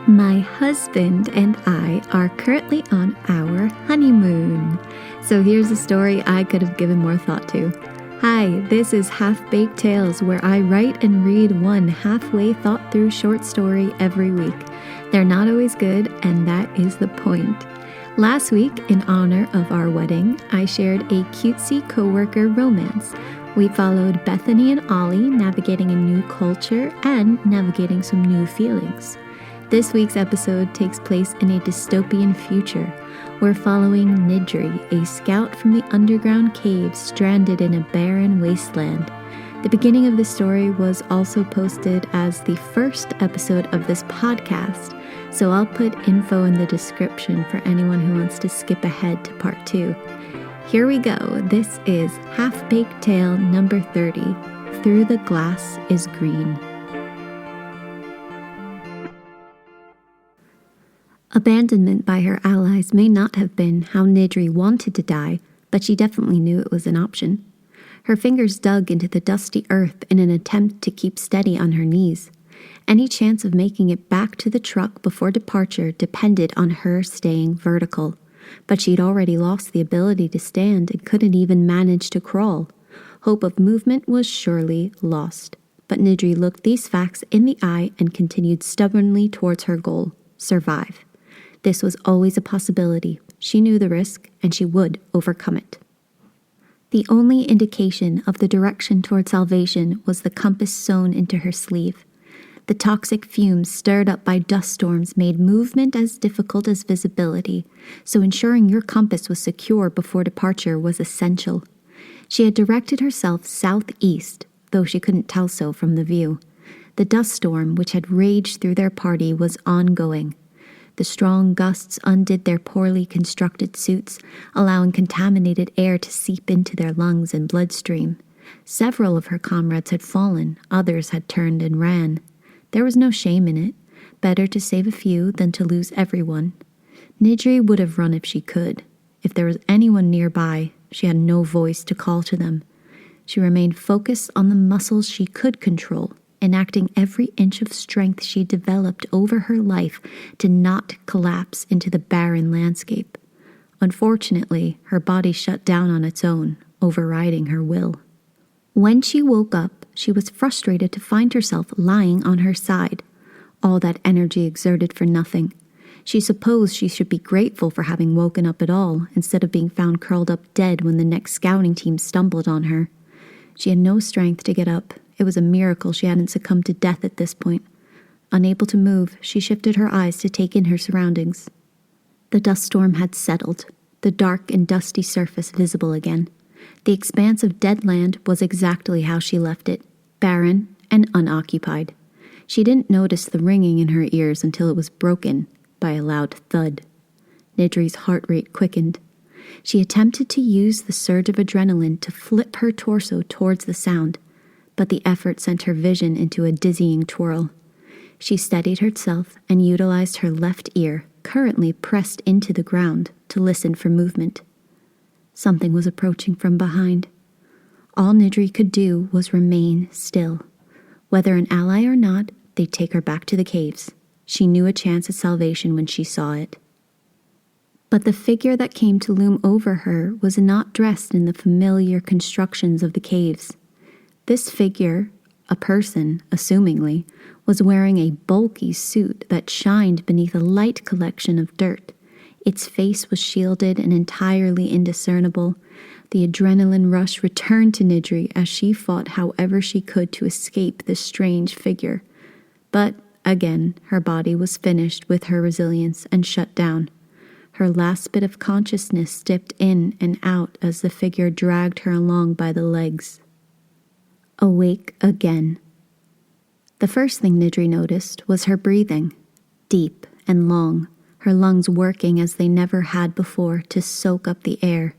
My husband and I are currently on our honeymoon. So here's a story I could have given more thought to. Hi, this is Half-Baked Tales, where I write and read one halfway thought-through short story every week. They're not always good, and that is the point. Last week, in honor of our wedding, I shared a cutesy coworker romance. We followed Bethany and Ollie navigating a new culture and navigating some new feelings. This week's episode takes place in a dystopian future. We're following Nidry, a scout from the underground caves stranded in a barren wasteland. The beginning of the story was also posted as the first episode of this podcast, so I'll put info in the description for anyone who wants to skip ahead to part 2. Here we go. This is Half-Baked Tale number 30, Through the Glass is Green. Abandonment by her allies may not have been how Nidry wanted to die, but she definitely knew it was an option. Her fingers dug into the dusty earth in an attempt to keep steady on her knees. Any chance of making it back to the truck before departure depended on her staying vertical, but she'd already lost the ability to stand and couldn't even manage to crawl. Hope of movement was surely lost, but Nidry looked these facts in the eye and continued stubbornly towards her goal: survive. This was always a possibility. She knew the risk, and she would overcome it. The only indication of the direction toward salvation was the compass sewn into her sleeve. The toxic fumes stirred up by dust storms made movement as difficult as visibility, so ensuring your compass was secure before departure was essential. She had directed herself southeast, though she couldn't tell so from the view. The dust storm, which had raged through their party, was ongoing. The strong gusts undid their poorly constructed suits, allowing contaminated air to seep into their lungs and bloodstream. Several of her comrades had fallen, others had turned and ran. There was no shame in it. Better to save a few than to lose everyone. Nidry would have run if she could. If there was anyone nearby, she had no voice to call to them. She remained focused on the muscles she could control, enacting every inch of strength she developed over her life to not collapse into the barren landscape. Unfortunately, her body shut down on its own, overriding her will. When she woke up, she was frustrated to find herself lying on her side. All that energy exerted for nothing. She supposed she should be grateful for having woken up at all, instead of being found curled up dead when the next scouting team stumbled on her. She had no strength to get up. It was a miracle she hadn't succumbed to death at this point. Unable to move, she shifted her eyes to take in her surroundings. The dust storm had settled, the dark and dusty surface visible again. The expanse of dead land was exactly how she left it, barren and unoccupied. She didn't notice the ringing in her ears until it was broken by a loud thud. Nidry's heart rate quickened. She attempted to use the surge of adrenaline to flip her torso towards the sound, but the effort sent her vision into a dizzying twirl. She steadied herself and utilized her left ear, currently pressed into the ground, to listen for movement. Something was approaching from behind. All Nidry could do was remain still. Whether an ally or not, they'd take her back to the caves. She knew a chance at salvation when she saw it. But the figure that came to loom over her was not dressed in the familiar constructions of the caves. This figure, a person, assumingly, was wearing a bulky suit that shined beneath a light collection of dirt. Its face was shielded and entirely indiscernible. The adrenaline rush returned to Nidry as she fought however she could to escape this strange figure. But, again, her body was finished with her resilience and shut down. Her last bit of consciousness dipped in and out as the figure dragged her along by the legs. Awake again. The first thing Nidry noticed was her breathing, deep and long, her lungs working as they never had before to soak up the air.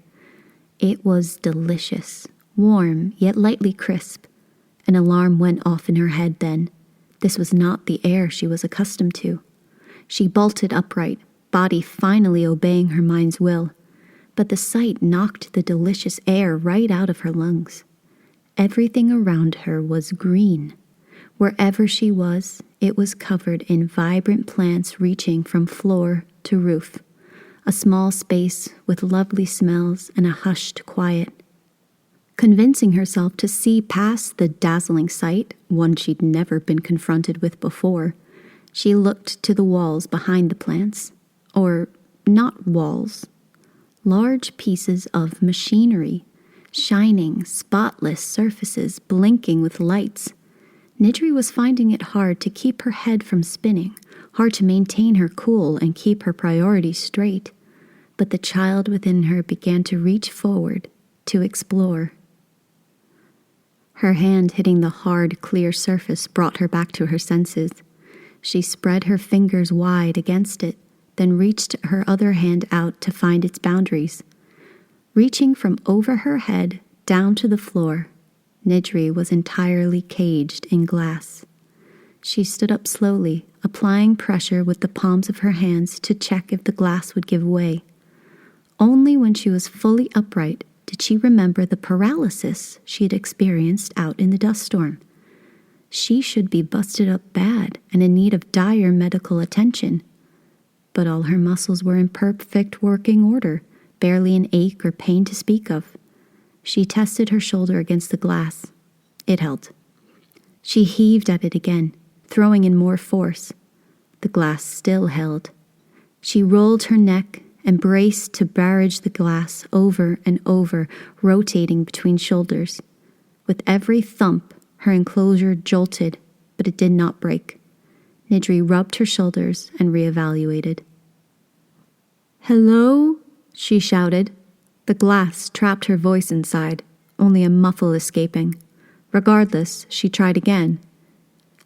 It was delicious, warm yet lightly crisp. An alarm went off in her head then. This was not the air she was accustomed to. She bolted upright, body finally obeying her mind's will, but the sight knocked the delicious air right out of her lungs. Everything around her was green. Wherever she was, it was covered in vibrant plants reaching from floor to roof, a small space with lovely smells and a hushed quiet. Convincing herself to see past the dazzling sight, one she'd never been confronted with before, she looked to the walls behind the plants. Or not walls. Large pieces of machinery, shining, spotless surfaces blinking with lights. Nidry was finding it hard to keep her head from spinning, hard to maintain her cool and keep her priorities straight. But the child within her began to reach forward, to explore. Her hand hitting the hard, clear surface brought her back to her senses. She spread her fingers wide against it, then reached her other hand out to find its boundaries. Reaching from over her head down to the floor, Nidry was entirely caged in glass. She stood up slowly, applying pressure with the palms of her hands to check if the glass would give way. Only when she was fully upright did she remember the paralysis she had experienced out in the dust storm. She should be busted up bad and in need of dire medical attention. But all her muscles were in perfect working order, barely an ache or pain to speak of. She tested her shoulder against the glass. It held. She heaved at it again, throwing in more force. The glass still held. She rolled her neck and braced to barrage the glass over and over, rotating between shoulders. With every thump, her enclosure jolted, but it did not break. Nidry rubbed her shoulders and reevaluated. "Hello?" she shouted. The glass trapped her voice inside, only a muffle escaping. Regardless, she tried again.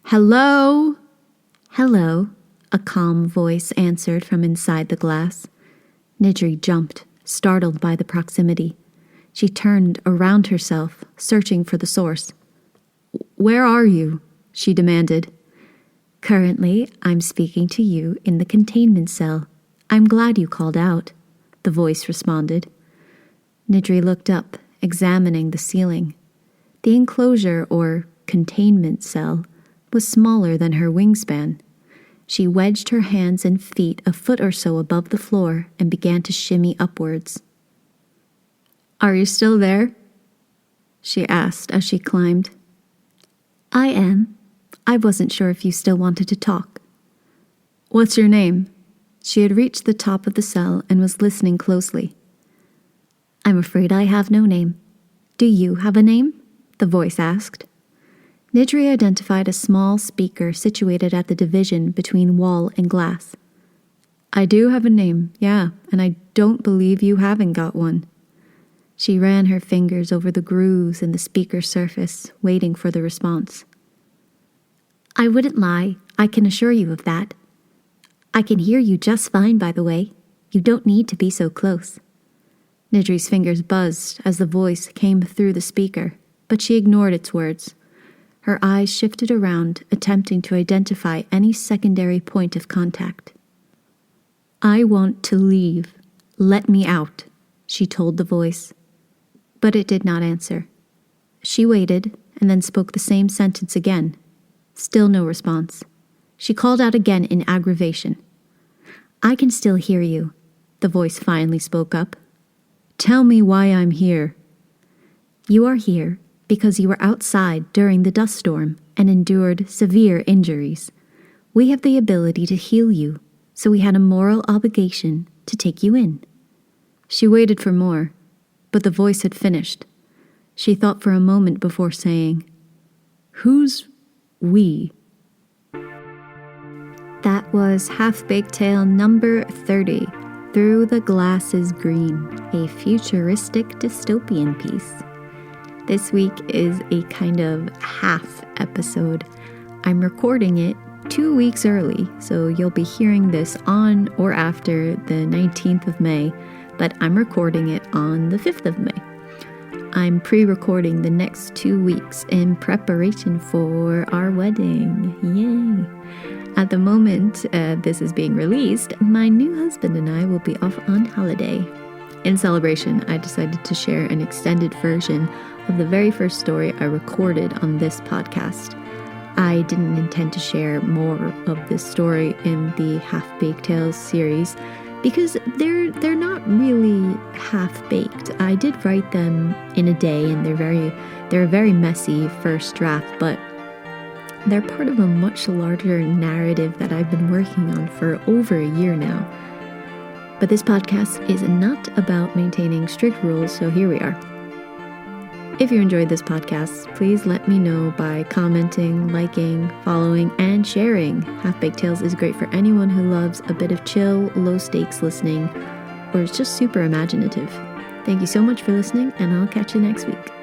"Hello?" "Hello," a calm voice answered from inside the glass. Nidry jumped, startled by the proximity. She turned around herself, searching for the source. "Where are you?" she demanded. "Currently, I'm speaking to you in the containment cell. I'm glad you called out," the voice responded. Nidry looked up, examining the ceiling. The enclosure, or containment cell, was smaller than her wingspan. She wedged her hands and feet a foot or so above the floor and began to shimmy upwards. "Are you still there?" she asked as she climbed. "I am. I wasn't sure if you still wanted to talk." "What's your name?" She had reached the top of the cell and was listening closely. "I'm afraid I have no name. Do you have a name?" the voice asked. Nidry identified a small speaker situated at the division between wall and glass. "I do have a name, yeah, and I don't believe you haven't got one." She ran her fingers over the grooves in the speaker's surface, waiting for the response. "I wouldn't lie, I can assure you of that. I can hear you just fine, by the way. You don't need to be so close." Nidry's fingers buzzed as the voice came through the speaker, but she ignored its words. Her eyes shifted around, attempting to identify any secondary point of contact. "I want to leave. Let me out," she told the voice. But it did not answer. She waited and then spoke the same sentence again. Still no response. She called out again in aggravation. "I can still hear you," the voice finally spoke up. "Tell me why I'm here." "You are here because you were outside during the dust storm and endured severe injuries. We have the ability to heal you, so we had a moral obligation to take you in." She waited for more, but the voice had finished. She thought for a moment before saying, "Who's we?" That was Half-Baked Tale number 30, Through the Glass is Green, a futuristic dystopian piece. This week is a kind of half episode. I'm recording it 2 weeks early, so you'll be hearing this on or after the 19th of May, but I'm recording it on the 5th of May. I'm pre-recording the next 2 weeks in preparation for our wedding. Yay! At the moment this is being released, my new husband and I will be off on holiday. In celebration, I decided to share an extended version of the very first story I recorded on this podcast. I didn't intend to share more of this story in the Half-Baked Tales series because they're not really half-baked. I did write them in a day, and they're a very messy first draft, but they're part of a much larger narrative that I've been working on for over a year now. But this podcast is not about maintaining strict rules, so here we are. If you enjoyed this podcast, please let me know by commenting, liking, following, and sharing. Half-Baked Tales is great for anyone who loves a bit of chill, low-stakes listening, or is just super imaginative. Thank you so much for listening, and I'll catch you next week.